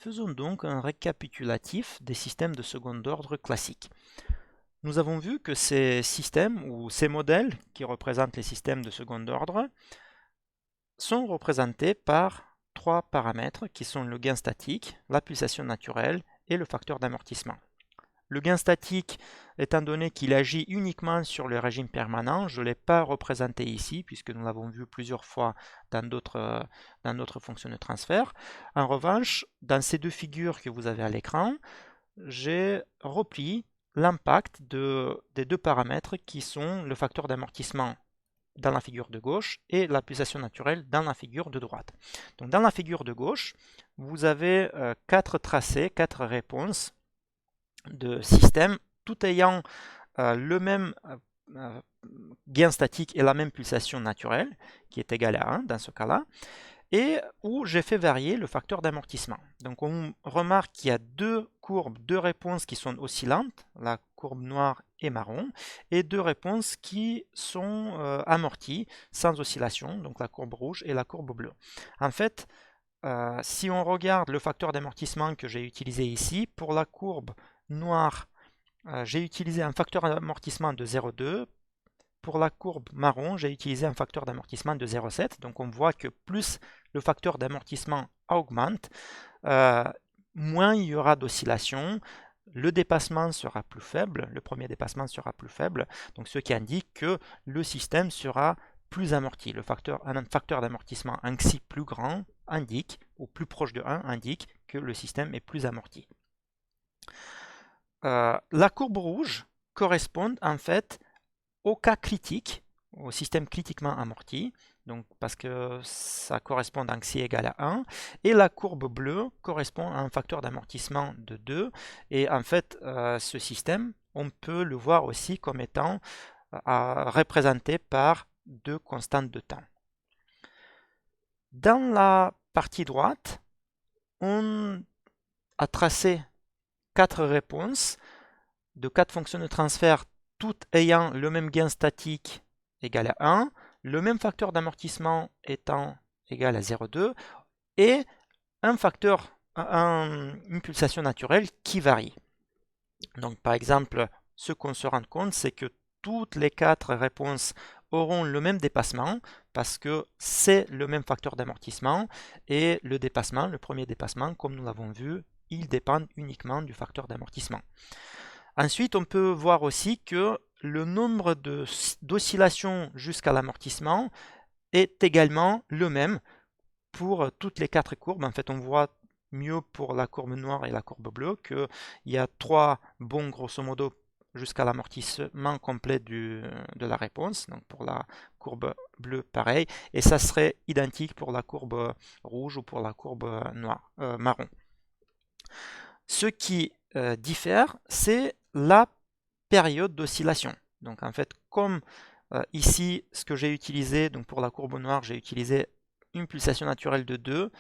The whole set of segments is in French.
Faisons donc un récapitulatif des systèmes de second ordre classiques. Nous avons vu que ces systèmes ou ces modèles qui représentent les systèmes de second ordre sont représentés par trois paramètres qui sont le gain statique, la pulsation naturelle et le facteur d'amortissement. Le gain statique, étant donné qu'il agit uniquement sur le régime permanent, je ne l'ai pas représenté ici, puisque nous l'avons vu plusieurs fois dans d'autres fonctions de transfert. En revanche, dans ces deux figures que vous avez à l'écran, j'ai repris l'impact des deux paramètres qui sont le facteur d'amortissement dans la figure de gauche et la pulsation naturelle dans la figure de droite. Donc dans la figure de gauche, vous avez quatre tracés, quatre réponses de système, tout ayant le même gain statique et la même pulsation naturelle, qui est égale à 1 dans ce cas-là, et où j'ai fait varier le facteur d'amortissement. Donc on remarque qu'il y a deux courbes, deux réponses qui sont oscillantes, la courbe noire et marron, et deux réponses qui sont amorties, sans oscillation, donc la courbe rouge et la courbe bleue. En fait, si on regarde le facteur d'amortissement que j'ai utilisé ici, pour la courbe noire, j'ai utilisé un facteur d'amortissement de 0,2. Pour la courbe marron, j'ai utilisé un facteur d'amortissement de 0,7. Donc on voit que plus le facteur d'amortissement augmente, moins il y aura d'oscillation. Le dépassement sera plus faible, le premier dépassement sera plus faible, donc ce qui indique que le système sera plus amorti. Un facteur d'amortissement ainsi plus grand indique, ou plus proche de 1, indique que le système est plus amorti. La courbe rouge correspond en fait au cas critique, au système critiquement amorti, donc parce que ça correspond à xi égale à 1, et la courbe bleue correspond à un facteur d'amortissement de 2, et en fait ce système, on peut le voir aussi comme étant représenté par deux constantes de temps. Dans la partie droite, on a tracé quatre réponses de quatre fonctions de transfert, toutes ayant le même gain statique égal à 1, le même facteur d'amortissement étant égal à 0,2 et une pulsation naturelle qui varie. Donc par exemple, ce qu'on se rend compte, c'est que toutes les quatre réponses auront le même dépassement parce que c'est le même facteur d'amortissement et le dépassement, le premier dépassement, comme nous l'avons vu, il dépend uniquement du facteur d'amortissement. Ensuite, on peut voir aussi que le nombre d'oscillations jusqu'à l'amortissement est également le même pour toutes les quatre courbes. En fait, on voit mieux pour la courbe noire et la courbe bleue qu'il y a trois bons grosso modo jusqu'à l'amortissement complet de la réponse. Donc pour la courbe bleue, pareil. Et ça serait identique pour la courbe rouge ou pour la courbe marron. Ce qui diffère, c'est la période d'oscillation. Donc en fait, comme ici, ce que j'ai utilisé, donc pour la courbe noire, j'ai utilisé une pulsation naturelle de 2,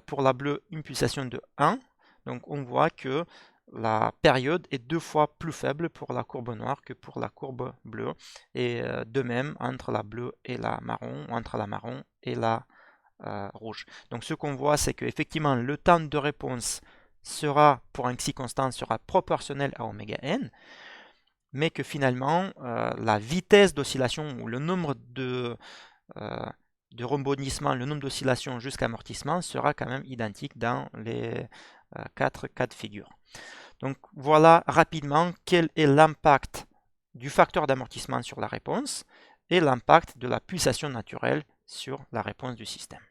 pour la bleue, une pulsation de 1. Donc on voit que la période est deux fois plus faible pour la courbe noire que pour la courbe bleue. Et de même entre la bleue et la marron, ou entre la marron et la rouge. Donc ce qu'on voit, c'est qu'effectivement, le temps de réponse sera, pour un xi constant, sera proportionnel à oméga n, mais que finalement, la vitesse d'oscillation ou le nombre de rebondissements, le nombre d'oscillations jusqu'à amortissement sera quand même identique dans les quatre cas de figure. Donc voilà rapidement quel est l'impact du facteur d'amortissement sur la réponse et l'impact de la pulsation naturelle sur la réponse du système.